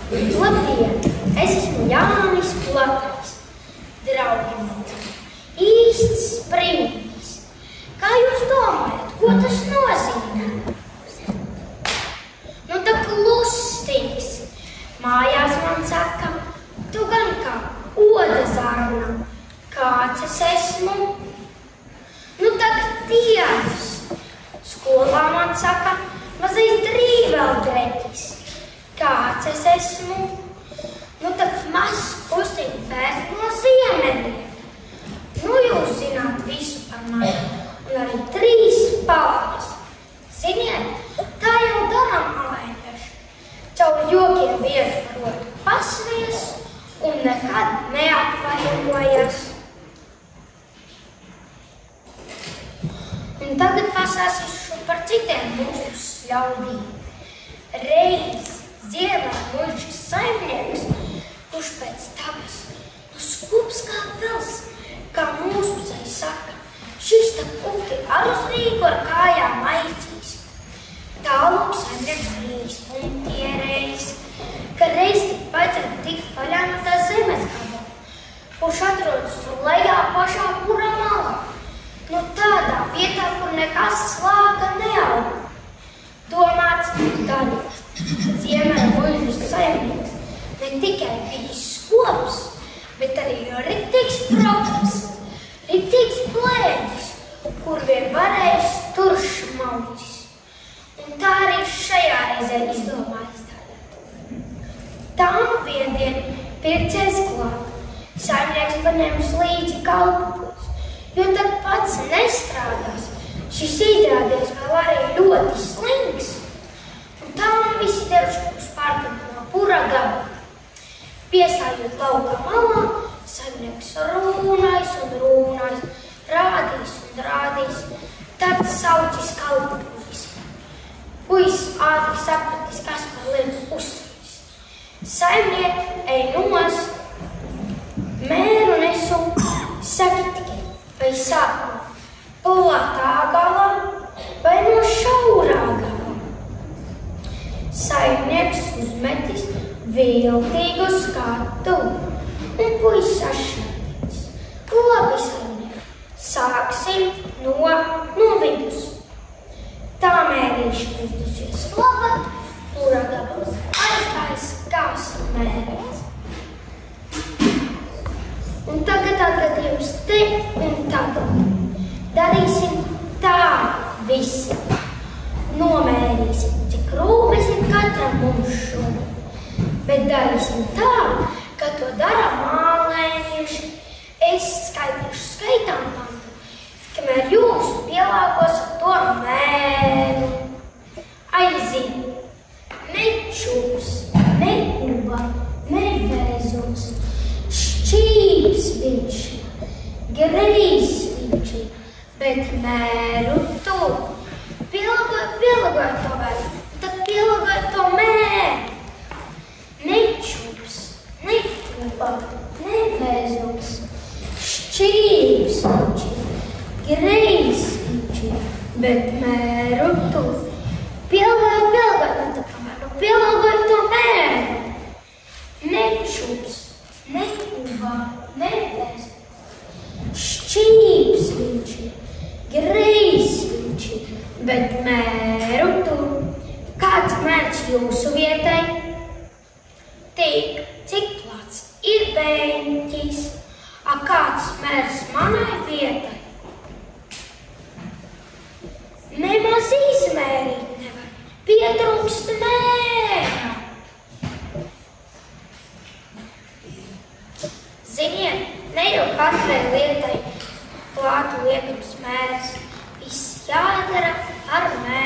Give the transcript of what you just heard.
Labdien! Es esmu Jānis Platais, draugi mani. Īsts sprindis. Kā jūs domājat, ko tas nozīmē? Nu tak lustīgs. Mājās man saka, tu gan kā oda zarna. Kāds es esmu? Nu tak tievs. Skolā man saka, mazais drīveldreķis. Kāds es esmu? Nu tak mazs kustīgs bērns no Ziemeļiem. Nu jūs zināt visu par mani. Un arī 3 palādes. Ziniet, tā jau dara malainieši. Caur jokiem vietu prot pasmies un nekad neapvainojas. Un tagad pasāsīšu par citiem mūsu ļaudīm. Reiz ziemā muļķis saimnieks, kurš pēc dabas skubs kā vils, kā mūsu pusē saka, šis tak upi ar uz Rīgu ar kājām aizdzīs. Tālūk saimnieks brīs un tierējis, ka reiz tik vajadzētu tikt vaļā no tā zemes gabala, kurš atrodas lejā pašā pura malā. Nu tādā vietā, kur nekas slāga neaug. Domāts darīt. Ziemē muļķis saimnieks ne tikai bijis skops, bet arī riktīgs propasts, riktīgs blēģis, kur vien varējis tur šmaucis. Un tā arī šajā reizē izdomāja izstrādāt. Tā nu viendien pircējs klāt. Saimnieks paņēmis līdzi kalpopuļus, jo tad pats nestrādās. Šis izrādies vēl arī ļoti slings. Un tā un visi devuši uz pārkāpu no pura gabala. Piestājot lauka malā, saimnieks runājis un runājis, rādījis un rādījis, tad saucis kalpopuļus. Puisis ātri sapratis, kas par lietu uzsūcis. Saimnieki, ej nost, mēru nesu, saki tikai, vai sāk no platā galā, vai no šaurā galā. Saimnieks uzmetis viltīgu skatu, un puisis atšķirīts. Labi, saimnieki, sāksim no vidus. Tā mērīši izdusies laba, pura gabals aizgājis kās mērīts. Un tagad atgadījums te un tagad. Darīsim tā visi. Nomērīsim, cik rūpes ir katram mums šodien. Bet darīsim tā, ka to dara mālēnieši. Es skaitīšu skaitām pantu, kamēr jūs pielāgosiet to mēru. Aizin, ne čūs, ne kuba, ne vēzuls, šķīps viņš, grīs viņš, bet mēru tur. Pielāgojot to vēru, tad pielāgojot to mēru. Ne čūs, ne kuba, ne vēzuls, šķīps viņš, grīs viņš, bet mēru tur. Pielāgojot, pielāgojot to mēru. Ne čūs, ne kuba, ne vēzuls, šķīps viņš, grīs viņš, bet mēru tur. Kāds mērs jūsu vietai? Tik, cik plats ir beņķis, a kāds mērs manai vietai? Nemaz izmērīt nevar, pietrūkst mēra. Ziniet, ne jau katrai lietai plātu liekams mērs, viss jādara ar mēru.